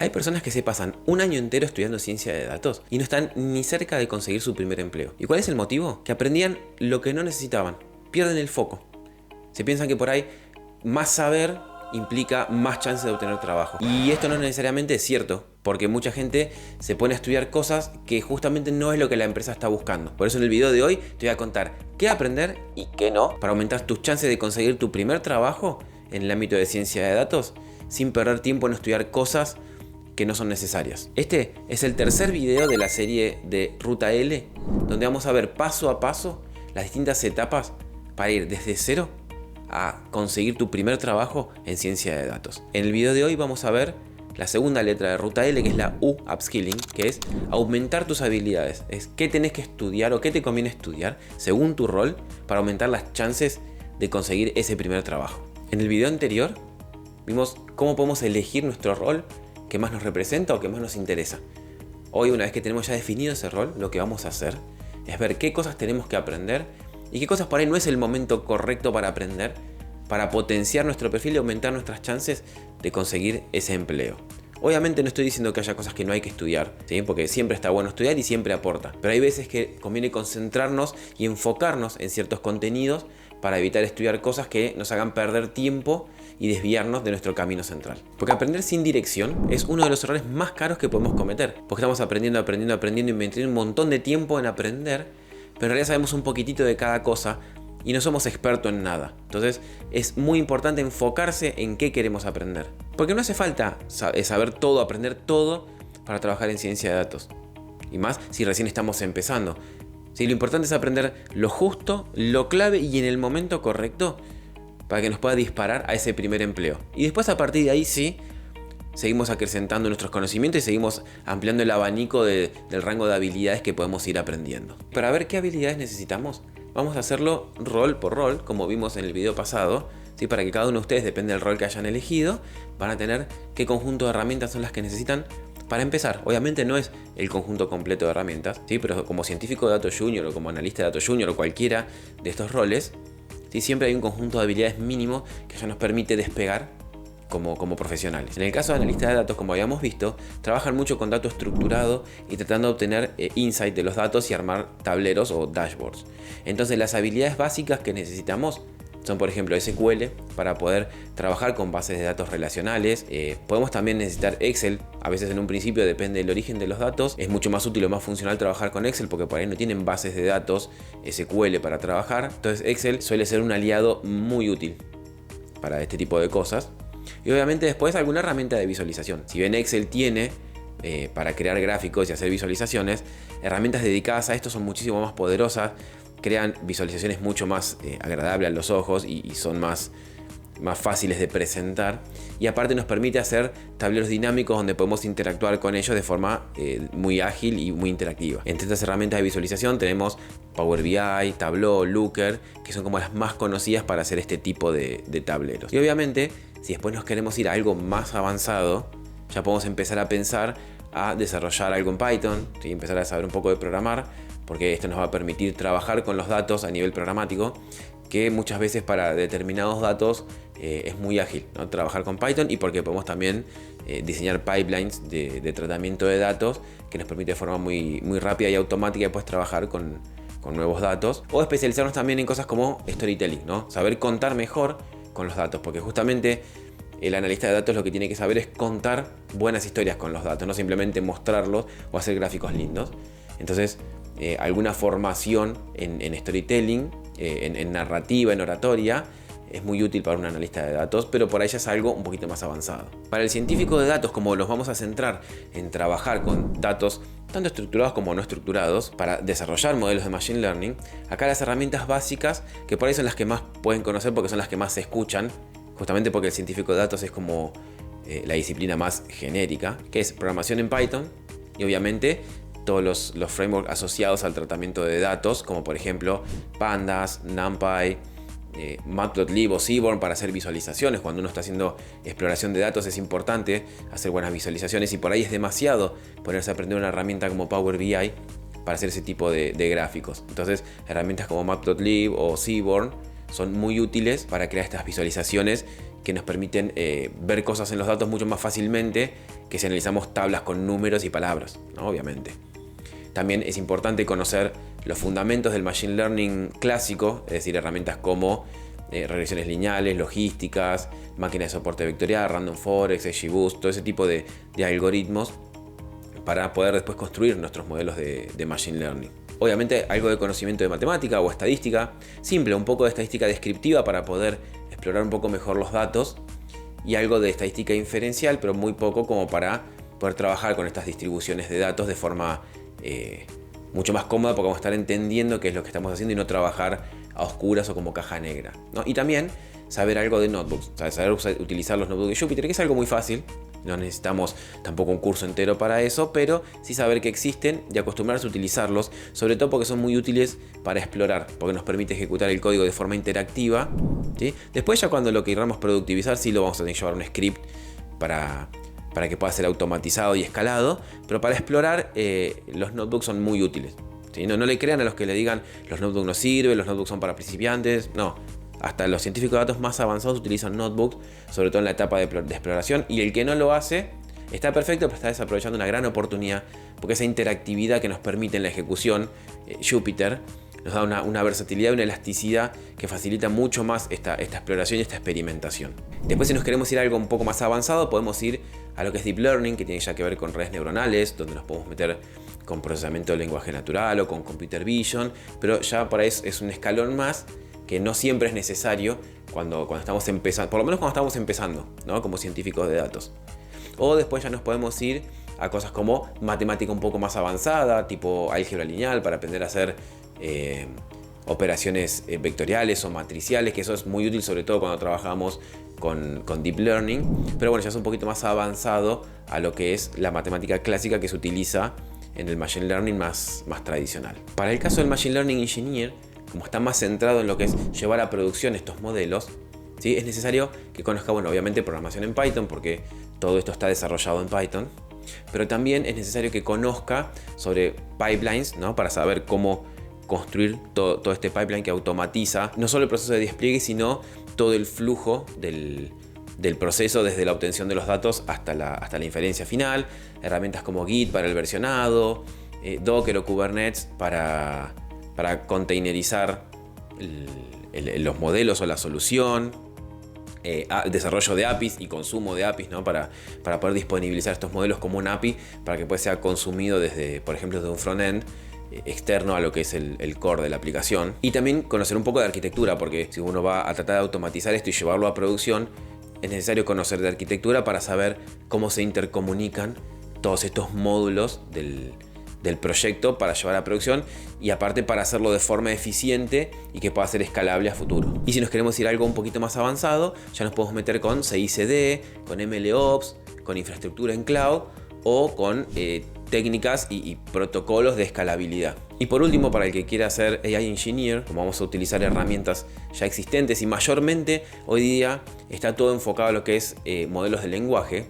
Hay personas que se pasan un año entero estudiando ciencia de datos y no están ni cerca de conseguir su primer empleo. ¿Y cuál es el motivo? Que aprendían lo que no necesitaban, pierden el foco. Se piensan que por ahí más saber implica más chance de obtener trabajo. Y esto no necesariamente es cierto, porque mucha gente se pone a estudiar cosas que justamente no es lo que la empresa está buscando. Por eso en el video de hoy te voy a contar qué aprender y qué no para aumentar tus chances de conseguir tu primer trabajo en el ámbito de ciencia de datos sin perder tiempo en estudiar cosas que no son necesarias. Este es el tercer video de la serie de Ruta L, donde vamos a ver paso a paso las distintas etapas para ir desde cero a conseguir tu primer trabajo en ciencia de datos. En el video de hoy vamos a ver la segunda letra de Ruta L, que es la U, Upskilling, que es aumentar tus habilidades. Es qué tenés que estudiar o qué te conviene estudiar según tu rol para aumentar las chances de conseguir ese primer trabajo. En el video anterior vimos cómo podemos elegir nuestro rol que más nos representa o que más nos interesa. Hoy, una vez que tenemos ya definido ese rol, lo que vamos a hacer es ver qué cosas tenemos que aprender y qué cosas por ahí no es el momento correcto para aprender, para potenciar nuestro perfil y aumentar nuestras chances de conseguir ese empleo. Obviamente no estoy diciendo que haya cosas que no hay que estudiar, ¿sí? Porque siempre está bueno estudiar y siempre aporta. Pero hay veces que conviene concentrarnos y enfocarnos en ciertos contenidos para evitar estudiar cosas que nos hagan perder tiempo y desviarnos de nuestro camino central. Porque aprender sin dirección es uno de los errores más caros que podemos cometer. Porque estamos aprendiendo, invirtiendo un montón de tiempo en aprender, pero en realidad sabemos un poquitito de cada cosa y no somos expertos en nada. Entonces es muy importante enfocarse en qué queremos aprender. Porque no hace falta saber todo, aprender todo para trabajar en ciencia de datos. Y más si recién estamos empezando. Sí, lo importante es aprender lo justo, lo clave y en el momento correcto para que nos pueda disparar a ese primer empleo. Y después a partir de ahí sí, seguimos acrecentando nuestros conocimientos y seguimos ampliando el abanico del rango de habilidades que podemos ir aprendiendo. Para ver qué habilidades necesitamos, vamos a hacerlo rol por rol, como vimos en el video pasado. ¿Sí? Para que cada uno de ustedes, depende del rol que hayan elegido, van a tener qué conjunto de herramientas son las que necesitan para empezar. Obviamente no es el conjunto completo de herramientas, ¿sí? Pero como científico de datos junior o como analista de datos junior o cualquiera de estos roles, ¿sí? Siempre hay un conjunto de habilidades mínimo que ya nos permite despegar como profesionales. En el caso de analistas de datos, como habíamos visto, trabajan mucho con datos estructurado y tratando de obtener insight de los datos y armar tableros o dashboards. Entonces las habilidades básicas que necesitamos son, por ejemplo, SQL para poder trabajar con bases de datos relacionales. Podemos también necesitar Excel. A veces en un principio depende del origen de los datos. Es mucho más útil o más funcional trabajar con Excel porque por ahí no tienen bases de datos SQL para trabajar. Entonces Excel suele ser un aliado muy útil para este tipo de cosas. Y obviamente después alguna herramienta de visualización. Si bien Excel tiene para crear gráficos y hacer visualizaciones, herramientas dedicadas a esto son muchísimo más poderosas. Crean visualizaciones mucho más agradables a los ojos y son más fáciles de presentar. Y aparte nos permite hacer tableros dinámicos donde podemos interactuar con ellos de forma muy ágil y muy interactiva. Entre estas herramientas de visualización tenemos Power BI, Tableau, Looker, que son como las más conocidas para hacer este tipo de tableros. Y obviamente, si después nos queremos ir a algo más avanzado, ya podemos empezar a pensar a desarrollar algo en Python, ¿sí? Empezar a saber un poco de programar, porque esto nos va a permitir trabajar con los datos a nivel programático, que muchas veces para determinados datos es muy ágil, ¿no? Trabajar con Python, y porque podemos también diseñar pipelines de tratamiento de datos que nos permite de forma muy rápida y automática después trabajar con nuevos datos, o especializarnos también en cosas como storytelling, ¿no? Saber contar mejor con los datos, porque justamente el analista de datos lo que tiene que saber es contar buenas historias con los datos, no simplemente mostrarlos o hacer gráficos lindos. Entonces, alguna formación en storytelling, en narrativa, en oratoria, es muy útil para un analista de datos, pero por ahí ya es algo un poquito más avanzado. Para el científico de datos, como nos vamos a centrar en trabajar con datos tanto estructurados como no estructurados, para desarrollar modelos de Machine Learning, acá las herramientas básicas, que por ahí son las que más pueden conocer porque son las que más se escuchan, justamente porque el científico de datos es como la disciplina más genérica, que es programación en Python y obviamente todos los frameworks asociados al tratamiento de datos, como por ejemplo Pandas, NumPy, Matplotlib o Seaborn para hacer visualizaciones. Cuando uno está haciendo exploración de datos es importante hacer buenas visualizaciones y por ahí es demasiado ponerse a aprender una herramienta como Power BI para hacer ese tipo de gráficos. Entonces herramientas como Matplotlib o Seaborn son muy útiles para crear estas visualizaciones que nos permiten ver cosas en los datos mucho más fácilmente que si analizamos tablas con números y palabras, ¿no? Obviamente. También es importante conocer los fundamentos del Machine Learning clásico, es decir, herramientas como regresiones lineales, logísticas, máquinas de soporte vectorial, Random Forest, XGBoost, todo ese tipo de algoritmos para poder después construir nuestros modelos de Machine Learning. Obviamente algo de conocimiento de matemática o estadística, simple, un poco de estadística descriptiva para poder explorar un poco mejor los datos, y algo de estadística inferencial, pero muy poco como para poder trabajar con estas distribuciones de datos de forma mucho más cómoda, porque vamos a estar entendiendo qué es lo que estamos haciendo y no trabajar a oscuras o como caja negra, ¿no? Y también saber algo de notebooks, saber utilizar los notebooks de Jupyter, que es algo muy fácil. No necesitamos tampoco un curso entero para eso, pero sí saber que existen y acostumbrarse a utilizarlos, sobre todo porque son muy útiles para explorar, porque nos permite ejecutar el código de forma interactiva, ¿sí? Después ya cuando lo queramos productivizar, sí lo vamos a tener que llevar un script para que pueda ser automatizado y escalado, pero para explorar los notebooks son muy útiles, ¿sí? No le crean a los que le digan los notebooks no sirven, los notebooks son para principiantes, no. Hasta los científicos de datos más avanzados utilizan notebooks, sobre todo en la etapa de exploración, y el que no lo hace está perfecto, pero está desaprovechando una gran oportunidad, porque esa interactividad que nos permite en la ejecución Jupyter nos da una versatilidad y una elasticidad que facilita mucho más esta exploración y esta experimentación. Después, si nos queremos ir a algo un poco más avanzado, podemos ir a lo que es Deep Learning, que tiene ya que ver con redes neuronales, donde nos podemos meter con procesamiento de lenguaje natural o con Computer Vision, pero ya por ahí es un escalón más, que no siempre es necesario cuando estamos empezando, por lo menos cuando estamos empezando, ¿no? Como científicos de datos. O después ya nos podemos ir a cosas como matemática un poco más avanzada, tipo álgebra lineal, para aprender a hacer operaciones vectoriales o matriciales, que eso es muy útil sobre todo cuando trabajamos con Deep Learning. Pero bueno, ya es un poquito más avanzado a lo que es la matemática clásica que se utiliza en el Machine Learning más tradicional. Para el caso del Machine Learning Engineer, como está más centrado en lo que es llevar a producción estos modelos, ¿sí? Es necesario que conozca, bueno, obviamente programación en Python, porque todo esto está desarrollado en Python, pero también es necesario que conozca sobre pipelines, ¿no? Para saber cómo construir todo este pipeline que automatiza no solo el proceso de despliegue, sino todo el flujo del proceso, desde la obtención de los datos hasta la inferencia final, herramientas como Git para el versionado, Docker o Kubernetes para containerizar los modelos o la solución, desarrollo de APIs y consumo de APIs, ¿no? Para poder disponibilizar estos modelos como un API para que pueda ser consumido desde, por ejemplo, desde un frontend externo a lo que es el core de la aplicación. Y también conocer un poco de arquitectura, porque si uno va a tratar de automatizar esto y llevarlo a producción, es necesario conocer de arquitectura para saber cómo se intercomunican todos estos módulos del proyecto para llevar a producción, y aparte para hacerlo de forma eficiente y que pueda ser escalable a futuro. Y si nos queremos ir a algo un poquito más avanzado, ya nos podemos meter con CI/CD, con MLOps, con infraestructura en cloud o con técnicas y protocolos de escalabilidad. Y por último, para el que quiera ser AI Engineer, como vamos a utilizar herramientas ya existentes, y mayormente hoy día está todo enfocado a lo que es modelos de lenguaje,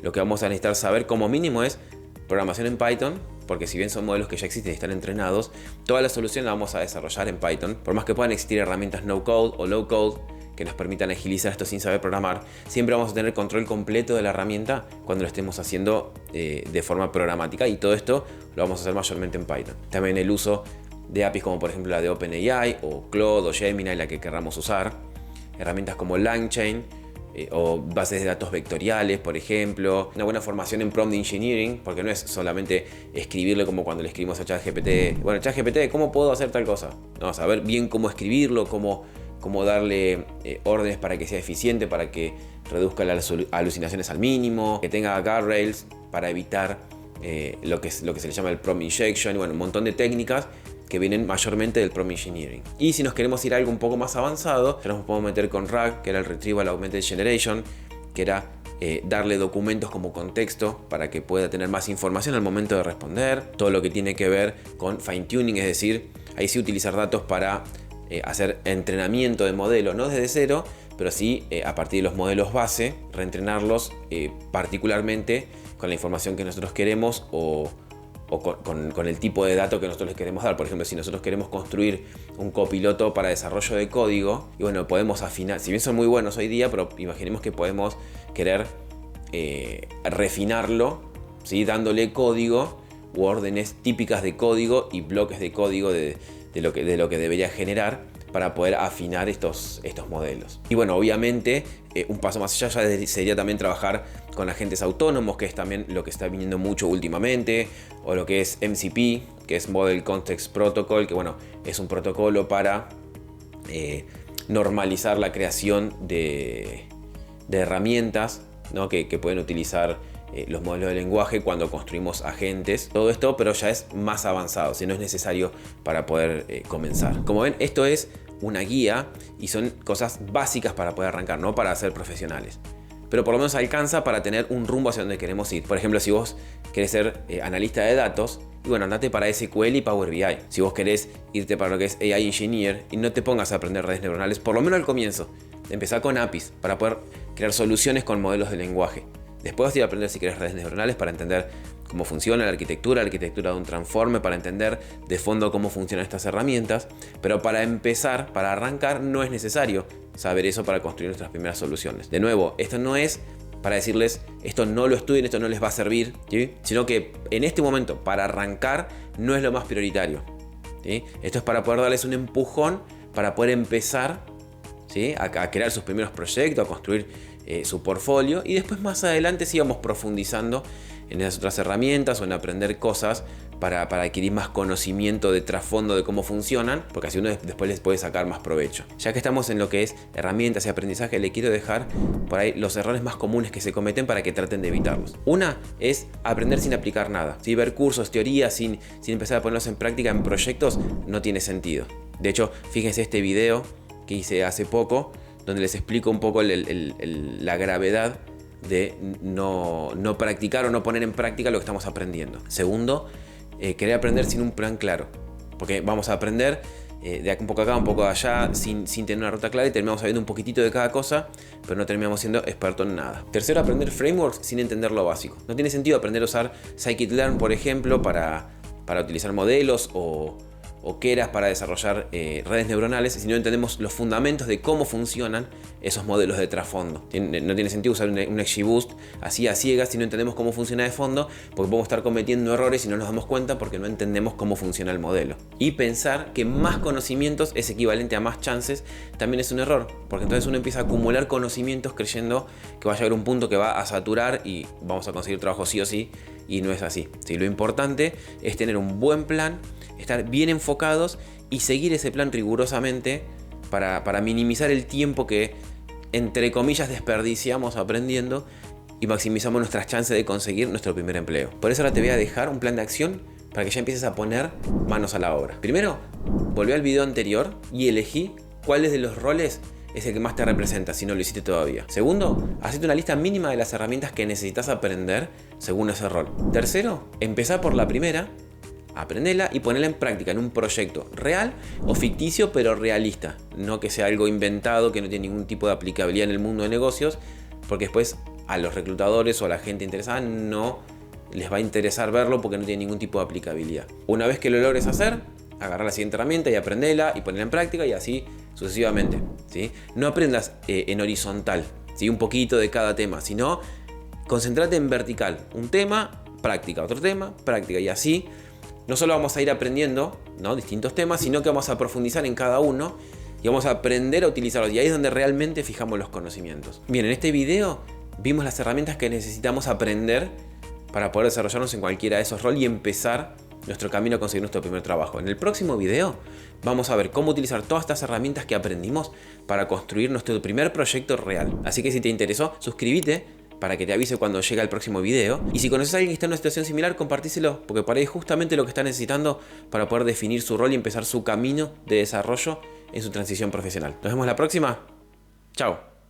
lo que vamos a necesitar saber como mínimo es programación en Python, porque si bien son modelos que ya existen y están entrenados, toda la solución la vamos a desarrollar en Python. Por más que puedan existir herramientas no code o low code que nos permitan agilizar esto sin saber programar, siempre vamos a tener control completo de la herramienta cuando lo estemos haciendo de forma programática, y todo esto lo vamos a hacer mayormente en Python. También el uso de APIs como por ejemplo la de OpenAI o Claude o Gemini, la que queramos usar. Herramientas como LangChain, o bases de datos vectoriales, por ejemplo. Una buena formación en prompt engineering, porque no es solamente escribirle como cuando le escribimos a ChatGPT. Bueno, ChatGPT, ¿cómo puedo hacer tal cosa? No, saber bien cómo escribirlo, cómo darle órdenes para que sea eficiente, para que reduzca las alucinaciones al mínimo, que tenga guardrails para evitar lo que se le llama el prompt injection, y bueno, un montón de técnicas que vienen mayormente del prompt engineering. Y si nos queremos ir a algo un poco más avanzado, ya nos podemos meter con RAG, que era el Retrieval Augmented Generation, que era darle documentos como contexto para que pueda tener más información al momento de responder. Todo lo que tiene que ver con fine tuning, es decir, ahí sí utilizar datos para hacer entrenamiento de modelo, no desde cero, pero sí a partir de los modelos base, reentrenarlos particularmente con la información que nosotros queremos o con el tipo de datos que nosotros les queremos dar. Por ejemplo, si nosotros queremos construir un copiloto para desarrollo de código, y bueno, podemos afinar, si bien son muy buenos hoy día, pero imaginemos que podemos querer refinarlo, ¿sí? Dándole código u órdenes típicas de código y bloques de código de lo que debería generar para poder afinar estos modelos. Y bueno, obviamente un paso más allá ya sería también trabajar con agentes autónomos, que es también lo que está viniendo mucho últimamente, o lo que es MCP, que es Model Context Protocol, que bueno, es un protocolo para normalizar la creación de herramientas, ¿no? que pueden utilizar los modelos de lenguaje cuando construimos agentes. Todo esto, pero ya es más avanzado, si no es necesario para poder comenzar. Como ven, esto es una guía y son cosas básicas para poder arrancar, no para ser profesionales. Pero por lo menos alcanza para tener un rumbo hacia donde queremos ir. Por ejemplo, si vos querés ser analista de datos, y bueno, andate para SQL y Power BI. Si vos querés irte para lo que es AI Engineer, y no te pongas a aprender redes neuronales, por lo menos al comienzo. Empezá con APIs para poder crear soluciones con modelos de lenguaje. Después vas a ir a aprender si querés redes neuronales para entender cómo funciona la arquitectura de un transformer, para entender de fondo cómo funcionan estas herramientas. Pero para empezar, para arrancar, no es necesario saber eso para construir nuestras primeras soluciones. De nuevo, esto no es para decirles esto no lo estudien, esto no les va a servir, ¿sí? Sino que en este momento, para arrancar, no es lo más prioritario, ¿sí? Esto es para poder darles un empujón para poder empezar, ¿sí? a crear sus primeros proyectos, a construir su portfolio, y después más adelante sigamos profundizando en esas otras herramientas o en aprender cosas para adquirir más conocimiento de trasfondo de cómo funcionan, porque así uno después les puede sacar más provecho. Ya que estamos en lo que es herramientas y aprendizaje, le quiero dejar por ahí los errores más comunes que se cometen para que traten de evitarlos. Una es aprender sin aplicar nada, ¿sí? Ver cursos, teorías sin empezar a ponerlos en práctica en proyectos no tiene sentido. De hecho, fíjense este video que hice hace poco, donde les explico un poco la gravedad de no practicar o no poner en práctica lo que estamos aprendiendo. Segundo, querer aprender sin un plan claro, porque vamos a aprender de un poco acá, un poco allá, sin tener una ruta clara, y terminamos sabiendo un poquitito de cada cosa, pero no terminamos siendo expertos en nada. Tercero, aprender frameworks sin entender lo básico. No tiene sentido aprender a usar scikit-learn, por ejemplo, para utilizar modelos o Keras para desarrollar redes neuronales si no entendemos los fundamentos de cómo funcionan esos modelos de trasfondo. No tiene sentido usar un XGBoost así a ciegas si no entendemos cómo funciona de fondo, porque podemos estar cometiendo errores y no nos damos cuenta porque no entendemos cómo funciona el modelo. Y pensar que más conocimientos es equivalente a más chances también es un error, porque entonces uno empieza a acumular conocimientos creyendo que va a llegar un punto que va a saturar y vamos a conseguir trabajo sí o sí, y no es así. ¿Sí? Lo importante es tener un buen plan, estar bien enfocados y seguir ese plan rigurosamente para minimizar el tiempo que, entre comillas, desperdiciamos aprendiendo y maximizamos nuestras chances de conseguir nuestro primer empleo. Por eso ahora te voy a dejar un plan de acción para que ya empieces a poner manos a la obra. Primero, volví al video anterior y elegí cuáles de los roles es el que más te representa si no lo hiciste todavía. Segundo, hacete una lista mínima de las herramientas que necesitas aprender según ese rol. Tercero, empezá por la primera, aprendela y ponela en práctica en un proyecto real o ficticio, pero realista. No que sea algo inventado que no tiene ningún tipo de aplicabilidad en el mundo de negocios, porque después a los reclutadores o a la gente interesada no les va a interesar verlo porque no tiene ningún tipo de aplicabilidad. Una vez que lo logres hacer, agarrar la siguiente herramienta y aprendela y ponerla en práctica, y así sucesivamente, ¿sí? No aprendas en horizontal, ¿sí? Un poquito de cada tema, sino concéntrate en vertical. Un tema, práctica, otro tema, práctica, y así no solo vamos a ir aprendiendo, ¿no?, distintos temas, sino que vamos a profundizar en cada uno y vamos a aprender a utilizarlos, y ahí es donde realmente fijamos los conocimientos. Bien, en este video vimos las herramientas que necesitamos aprender para poder desarrollarnos en cualquiera de esos roles y empezar nuestro camino a conseguir nuestro primer trabajo. En el próximo video vamos a ver cómo utilizar todas estas herramientas que aprendimos para construir nuestro primer proyecto real. Así que si te interesó, suscríbete para que te avise cuando llegue el próximo video. Y si conoces a alguien que está en una situación similar, compartíselo, porque por ahí es justamente lo que está necesitando para poder definir su rol y empezar su camino de desarrollo en su transición profesional. Nos vemos la próxima. Chao.